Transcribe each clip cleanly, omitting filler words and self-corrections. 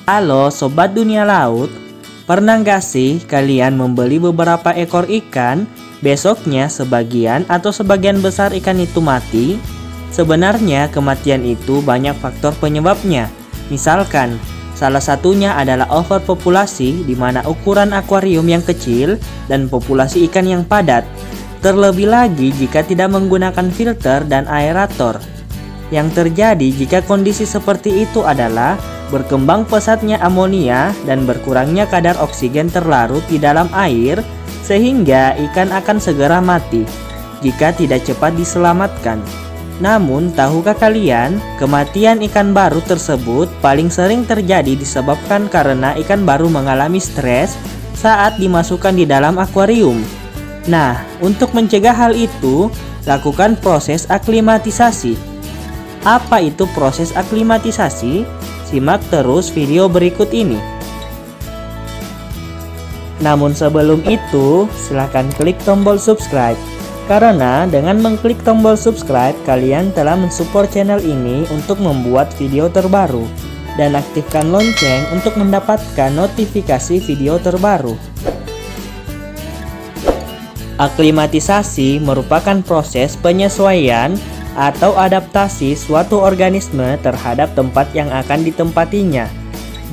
Halo Sobat Dunia Laut, pernah gak sih kalian membeli beberapa ekor ikan, besoknya sebagian atau sebagian besar ikan itu mati? Sebenarnya kematian itu banyak faktor penyebabnya. Misalkan, salah satunya adalah overpopulasi di mana ukuran akuarium yang kecil dan populasi ikan yang padat. Terlebih lagi jika tidak menggunakan filter dan aerator. Yang terjadi jika kondisi seperti itu adalah berkembang pesatnya amonia dan berkurangnya kadar oksigen terlarut di dalam air sehingga ikan akan segera mati jika tidak cepat diselamatkan. Namun, tahukah kalian, kematian ikan baru tersebut paling sering terjadi disebabkan karena ikan baru mengalami stres saat dimasukkan di dalam akuarium. Nah, untuk mencegah hal itu, lakukan proses aklimatisasi. Apa itu proses aklimatisasi? Simak terus video berikut ini. Namun sebelum itu, silahkan klik tombol subscribe. Karena dengan mengklik tombol subscribe, kalian telah mensupport channel ini untuk membuat video terbaru. Dan aktifkan lonceng untuk mendapatkan notifikasi video terbaru. Aklimatisasi merupakan proses penyesuaian atau adaptasi suatu organisme terhadap tempat yang akan ditempatinya.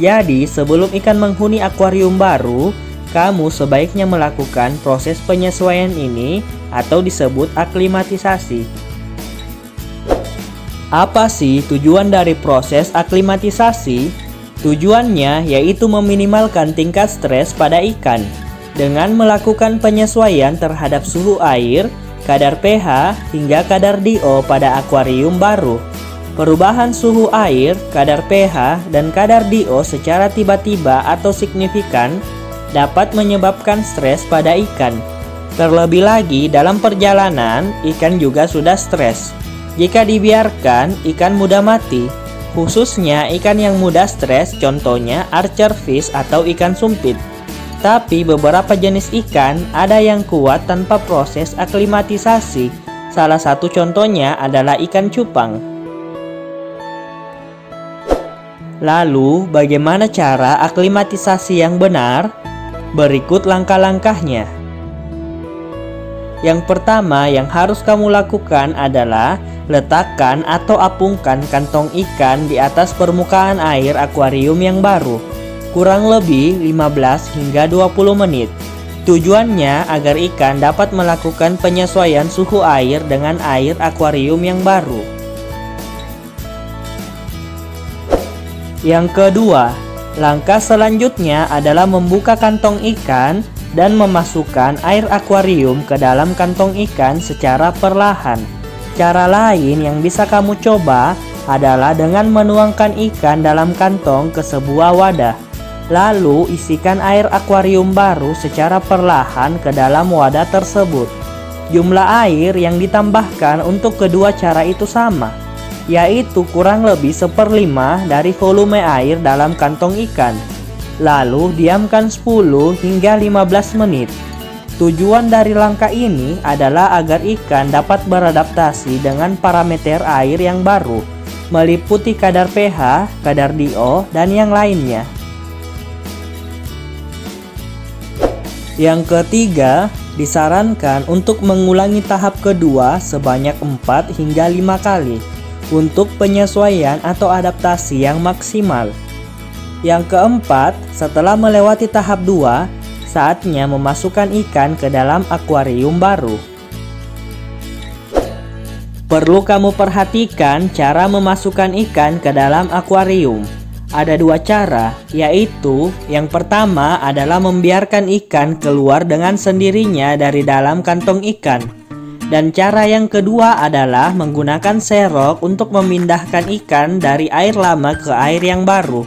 Jadi, sebelum ikan menghuni akuarium baru, kamu sebaiknya melakukan proses penyesuaian ini atau disebut aklimatisasi. Apa sih tujuan dari proses aklimatisasi? Tujuannya yaitu meminimalkan tingkat stres pada ikan dengan melakukan penyesuaian terhadap suhu air, kadar pH, hingga kadar DO pada akuarium baru. Perubahan suhu air, kadar pH, dan kadar DO secara tiba-tiba atau signifikan dapat menyebabkan stres pada ikan. Terlebih lagi dalam perjalanan, ikan juga sudah stres. Jika dibiarkan, ikan mudah mati. Khususnya ikan yang mudah stres, contohnya archerfish atau ikan sumpit. Tapi beberapa jenis ikan ada yang kuat tanpa proses aklimatisasi. Salah satu contohnya adalah ikan cupang. Lalu, bagaimana cara aklimatisasi yang benar? Berikut langkah-langkahnya. Yang pertama yang harus kamu lakukan adalah letakkan atau apungkan kantong ikan di atas permukaan air akuarium yang baru. Kurang lebih 15 hingga 20 menit. Tujuannya agar ikan dapat melakukan penyesuaian suhu air dengan air akuarium yang baru. Yang kedua, langkah selanjutnya adalah membuka kantong ikan dan memasukkan air akuarium ke dalam kantong ikan secara perlahan. Cara lain yang bisa kamu coba adalah dengan menuangkan ikan dalam kantong ke sebuah wadah. Lalu isikan air akuarium baru secara perlahan ke dalam wadah tersebut. Jumlah air yang ditambahkan untuk kedua cara itu sama, yaitu kurang lebih 1/5 dari volume air dalam kantong ikan. Lalu diamkan 10 hingga 15 menit. Tujuan dari langkah ini adalah agar ikan dapat beradaptasi dengan parameter air yang baru, meliputi kadar pH, kadar DO, dan yang lainnya. Yang ketiga, disarankan untuk mengulangi tahap kedua sebanyak 4 hingga 5 kali untuk penyesuaian atau adaptasi yang maksimal. Yang keempat, setelah melewati tahap 2, saatnya memasukkan ikan ke dalam akuarium baru. Perlu kamu perhatikan cara memasukkan ikan ke dalam akuarium. Ada dua cara, yaitu yang pertama adalah membiarkan ikan keluar dengan sendirinya dari dalam kantong ikan. Dan cara yang kedua adalah menggunakan serok untuk memindahkan ikan dari air lama ke air yang baru.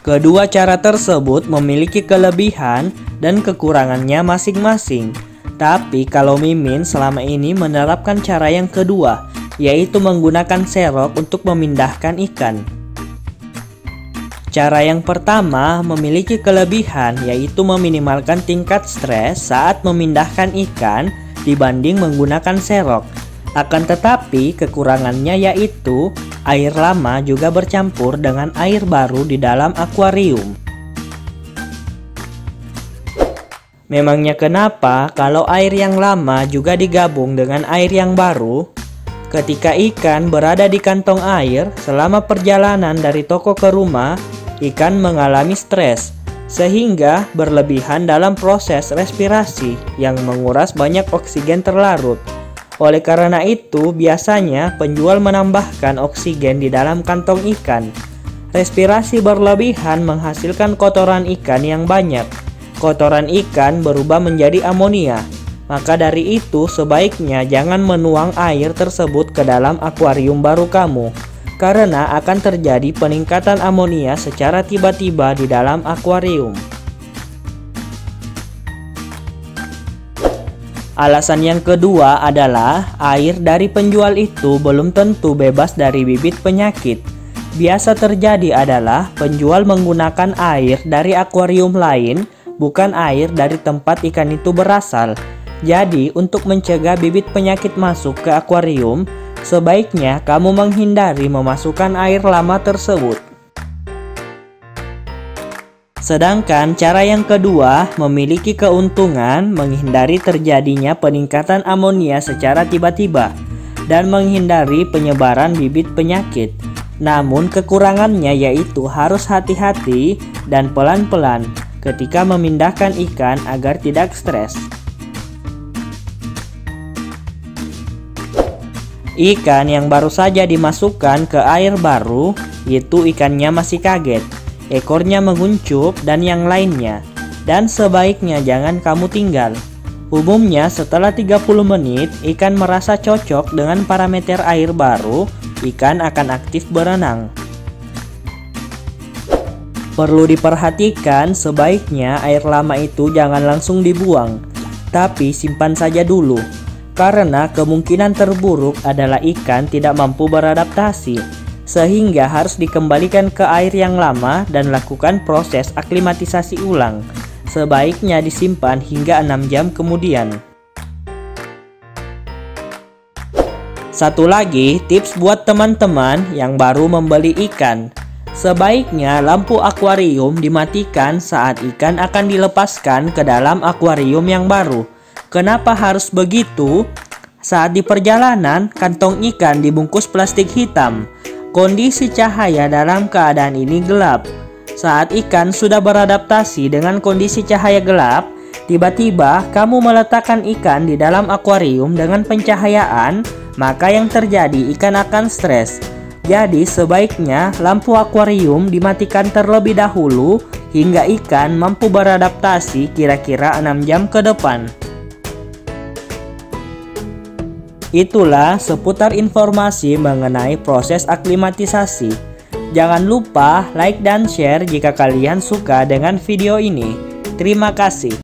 Kedua cara tersebut memiliki kelebihan dan kekurangannya masing-masing. Tapi kalau Mimin selama ini menerapkan cara yang kedua, yaitu menggunakan serok untuk memindahkan ikan. Cara yang pertama memiliki kelebihan, yaitu meminimalkan tingkat stres saat memindahkan ikan dibanding menggunakan serok. Akan tetapi kekurangannya yaitu air lama juga bercampur dengan air baru di dalam akuarium. Memangnya kenapa kalau air yang lama juga digabung dengan air yang baru? Ketika ikan berada di kantong air selama perjalanan dari toko ke rumah, ikan mengalami stres sehingga berlebihan dalam proses respirasi yang menguras banyak oksigen terlarut. Oleh karena itu, biasanya penjual menambahkan oksigen di dalam kantong ikan. Respirasi berlebihan menghasilkan kotoran ikan yang banyak. Kotoran ikan berubah menjadi amonia. Maka dari itu, sebaiknya jangan menuang air tersebut ke dalam akuarium baru kamu, karena akan terjadi peningkatan amonia secara tiba-tiba di dalam akuarium. Alasan yang kedua adalah air dari penjual itu belum tentu bebas dari bibit penyakit. Biasa terjadi adalah penjual menggunakan air dari akuarium lain, bukan air dari tempat ikan itu berasal. Jadi, untuk mencegah bibit penyakit masuk ke akuarium, sebaiknya kamu menghindari memasukkan air lama tersebut. Sedangkan cara yang kedua memiliki keuntungan menghindari terjadinya peningkatan amonia secara tiba-tiba dan menghindari penyebaran bibit penyakit. Namun kekurangannya yaitu harus hati-hati dan pelan-pelan ketika memindahkan ikan agar tidak stres. Ikan yang baru saja dimasukkan ke air baru, itu ikannya masih kaget, ekornya menguncup dan yang lainnya, dan sebaiknya jangan kamu tinggal. Umumnya setelah 30 menit ikan merasa cocok dengan parameter air baru, ikan akan aktif berenang. Perlu diperhatikan, sebaiknya air lama itu jangan langsung dibuang, tapi simpan saja dulu, karena kemungkinan terburuk adalah ikan tidak mampu beradaptasi, sehingga harus dikembalikan ke air yang lama dan lakukan proses aklimatisasi ulang. Sebaiknya disimpan hingga 6 jam kemudian. Satu lagi tips buat teman-teman yang baru membeli ikan. Sebaiknya lampu akuarium dimatikan saat ikan akan dilepaskan ke dalam akuarium yang baru. Kenapa harus begitu? Saat di perjalanan, kantong ikan dibungkus plastik hitam. Kondisi cahaya dalam keadaan ini gelap. Saat ikan sudah beradaptasi dengan kondisi cahaya gelap, tiba-tiba kamu meletakkan ikan di dalam akuarium dengan pencahayaan, maka yang terjadi ikan akan stres. Jadi sebaiknya lampu akuarium dimatikan terlebih dahulu hingga ikan mampu beradaptasi kira-kira 6 jam ke depan. Itulah seputar informasi mengenai proses aklimatisasi. Jangan lupa like dan share jika kalian suka dengan video ini. Terima kasih.